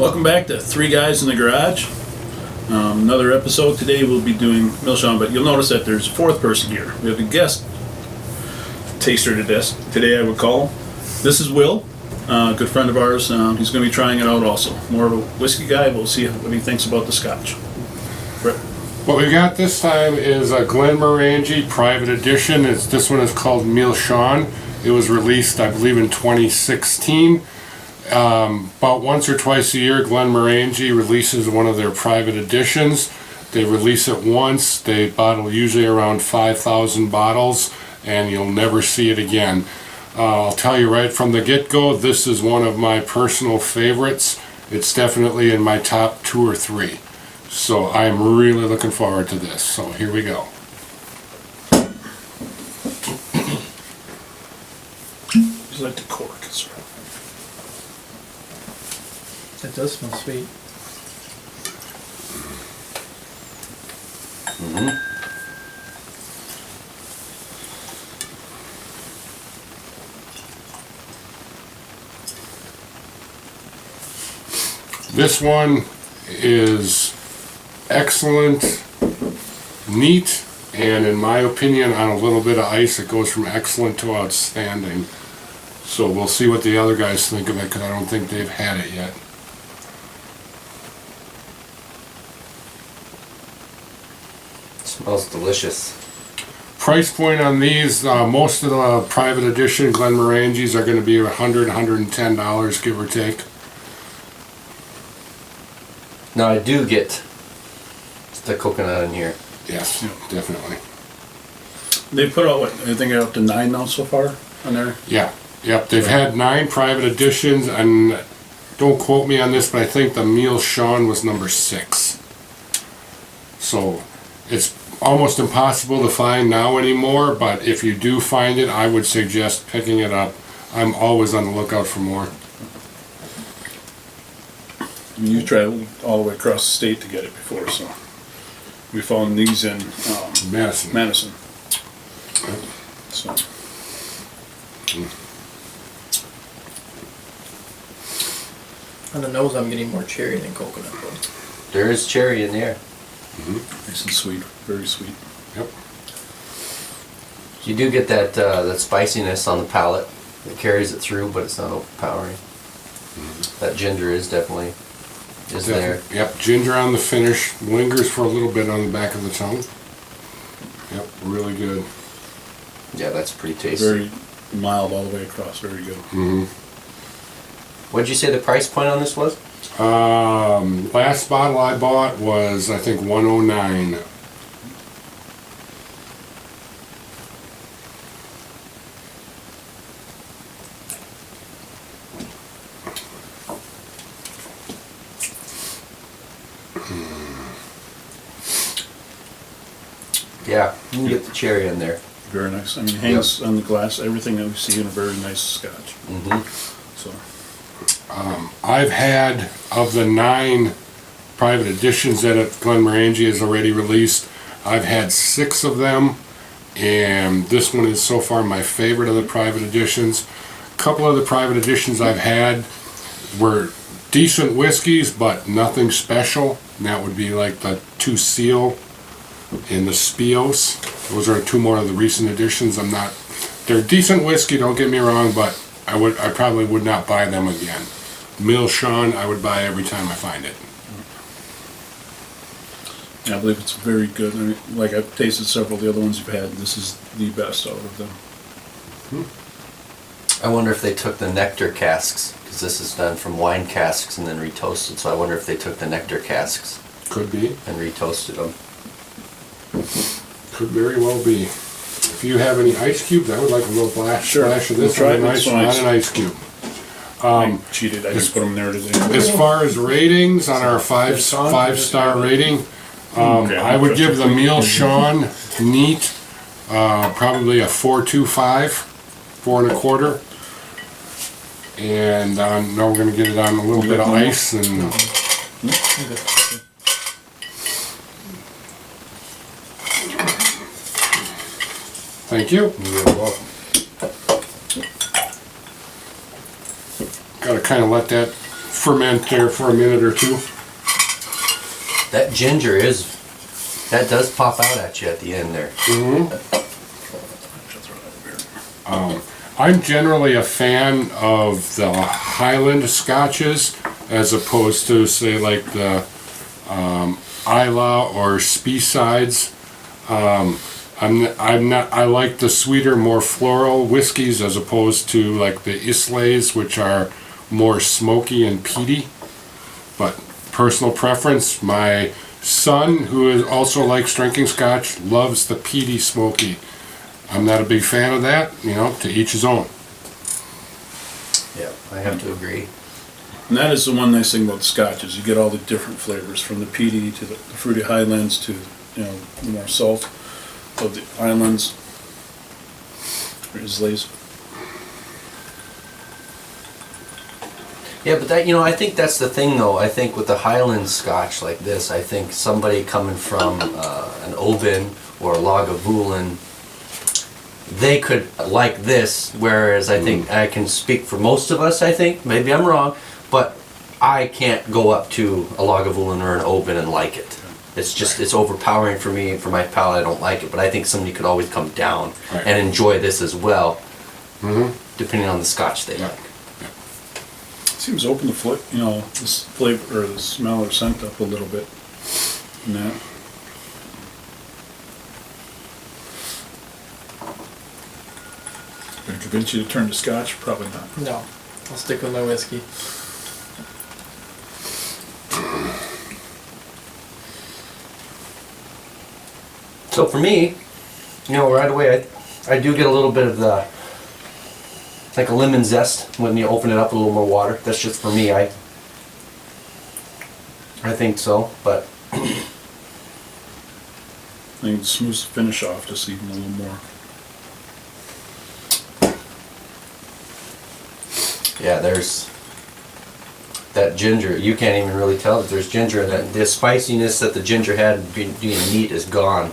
Welcome back to Three Guys in the Garage. Another episode. Today we'll be doing Milsean, but you'll notice that there's a fourth person here. We have a guest taster today, I would call him. This is Will, a good friend of ours. He's going to be trying it out also. More of a whiskey guy. We'll see what he thinks about the Scotch. Brett. What we got this time is a Glenmorangie Private Edition. This one is called Milsean. It was released, I believe, in 2016. About once or twice a year, Glenmorangie releases one of their private editions. They release it once. They bottle usually around 5,000 bottles, and you'll never see it again. I'll tell you right from the get-go, this is one of my personal favorites. It's definitely in my top 2 or 3. So I'm really looking forward to this. So here we go. Just like the cork. It does smell sweet. This one is excellent, neat, and in my opinion, on a little bit of ice, it goes from excellent to outstanding. So we'll see what the other guys think of it, because I don't think they've had it yet. Smells delicious. Price point on these, most of the private edition Glenmorangies are going to be $100, $110, give or take. Now I do get the coconut in here. Yes, definitely. They put out, what, I think up to 9 now so far on there? Yeah, yep. They've had 9 private editions, and don't quote me on this, but I think the Milsean was number 6. So it's almost impossible to find now anymore, but if you do find it, I would suggest picking it up. I'm always on the lookout for more. You traveled all the way across the state to get it before, so we found these in Madison. So. On the nose, I'm getting more cherry than coconut. Though. There is cherry in there. Nice and sweet, very sweet. Yep. You do get that spiciness on the palate that carries it through, but it's not overpowering. That ginger is definitely there. Yep, ginger on the finish, lingers for a little bit on the back of the tongue. Yep, really good. Yeah, that's pretty tasty. Very mild all the way across, very good. What'd you say the price point on this was? Last bottle I bought was, I think, $109. Yeah, you can get the cherry in there. Very nice. I mean, hangs on the glass, everything that we see in a very nice Scotch. So. I've had, of the 9 private editions that Glenmorangie has already released, I've had 6 of them, and this one is so far my favorite of the private editions. A couple of the private editions I've had were decent whiskeys, but nothing special, and that would be like the 2 Seal and the Spios. Those are 2 more of the recent editions. They're decent whiskey, don't get me wrong, but I probably would not buy them again. Milsean, I would buy every time I find it. Yeah, I believe it's very good. I mean, like I've tasted several of the other ones you've had. This is the best out of them. I wonder if they took the nectar casks, because this is done from wine casks and then retoasted, so I wonder if they took the nectar casks Could be. and retoasted them. Could very well be. If you have any ice cubes, I would like a little splash of this We'll try on an ice cube. I cheated. I just put them there today. As far as ratings on our 5-star rating, I would give the Milsean neat probably a 4.25, 4 1/4. And now we're going to get it on a little bit of ice and. Thank you. You're welcome. Got to kind of let that ferment there for a minute or two. That ginger that does pop out at you at the end there. I'm generally a fan of the Highland scotches as opposed to, say, like the Isla or Speesides. I like the sweeter, more floral whiskeys as opposed to like the Isleys, which are more smoky and peaty. But personal preference, my son, who also likes drinking Scotch, loves the peaty, smoky. I'm not a big fan of that, to each his own. Yeah, I have to agree. And that is the one nice thing about the Scotch is you get all the different flavors from the peaty to the fruity highlands to the more salt of the islands or Isleys. Yeah, but that I think that's the thing though. I think with the Highland Scotch like this, I think somebody coming from an Oban or a Lagavulin, they could like this. Whereas I think I can speak for most of us. I think maybe I'm wrong, but I can't go up to a Lagavulin or an Oban and like it. It's just it's overpowering for me. For my palate, I don't like it. But I think somebody could always come down and enjoy this as well, depending on the Scotch they like. Seems open the this flavor or the smell or scent up a little bit. And that. Gonna convince you to turn to Scotch? Probably not. No, I'll stick with my whiskey. So for me, right away, I do get a little bit of the, like a lemon zest when you open it up with a little more water. That's just for me. I think so, but I think it smooths the finish off just even a little more. yeah, there's that ginger. You can't even really tell that there's ginger in that. The spiciness that the ginger had being neat is gone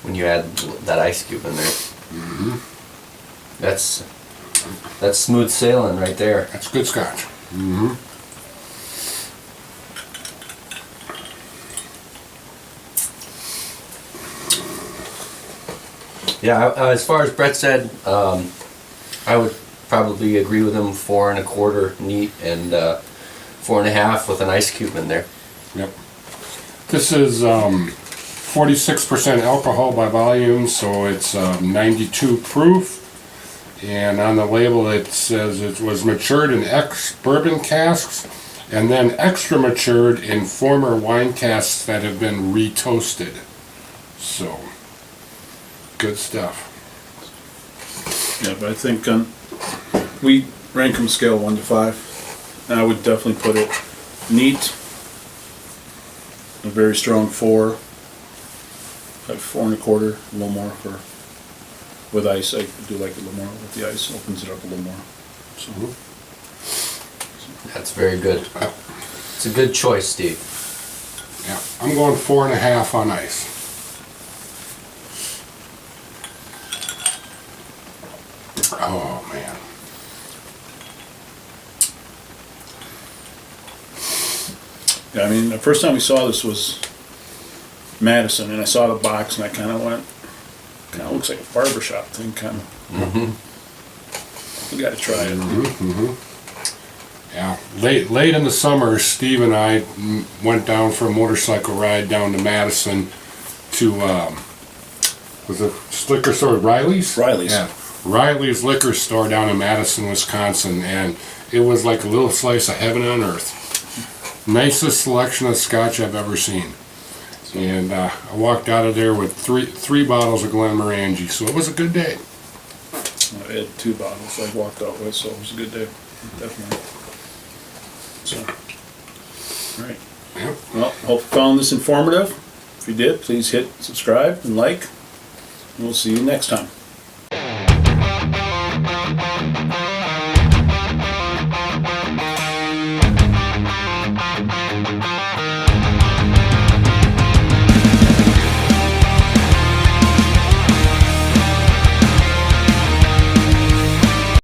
when you add that ice cube in there. That's smooth sailing right there. That's good Scotch. Yeah, as far as Brett said, I would probably agree with him. 4 1/4 neat and 4 1/2 with an ice cube in there. Yep. This is 46% alcohol by volume, so it's 92 proof. And on the label it says it was matured in ex-bourbon casks and then extra matured in former wine casks that have been re-toasted. So, good stuff. Yeah, but I think we rank them scale 1 to 5, and I would definitely put it neat, a very strong 4, like 4 1/4, a little more for with ice. I do like it a little more with the ice, opens it up a little more. So That's very good. It's a good choice, Steve. Yeah, I'm going 4 1/2 on ice. Oh man. yeah, I mean, the first time we saw this was Madison, and I saw the box, and I kind of went, kind of looks like a barbershop thing, kind of. We got to try it. Yeah, late in the summer, Steve and I went down for a motorcycle ride down to Madison to was it liquor store Riley's? Riley's. Yeah, Riley's liquor store down in Madison, Wisconsin, and it was like a little slice of heaven on earth. Nicest selection of Scotch I've ever seen. And I walked out of there with three bottles of Glenmorangie, so it was a good day. I had 2 bottles I walked out with, so it was a good day, definitely. So, all right. Yep. Well, hope you found this informative. If you did, please hit subscribe and like, and we'll see you next time.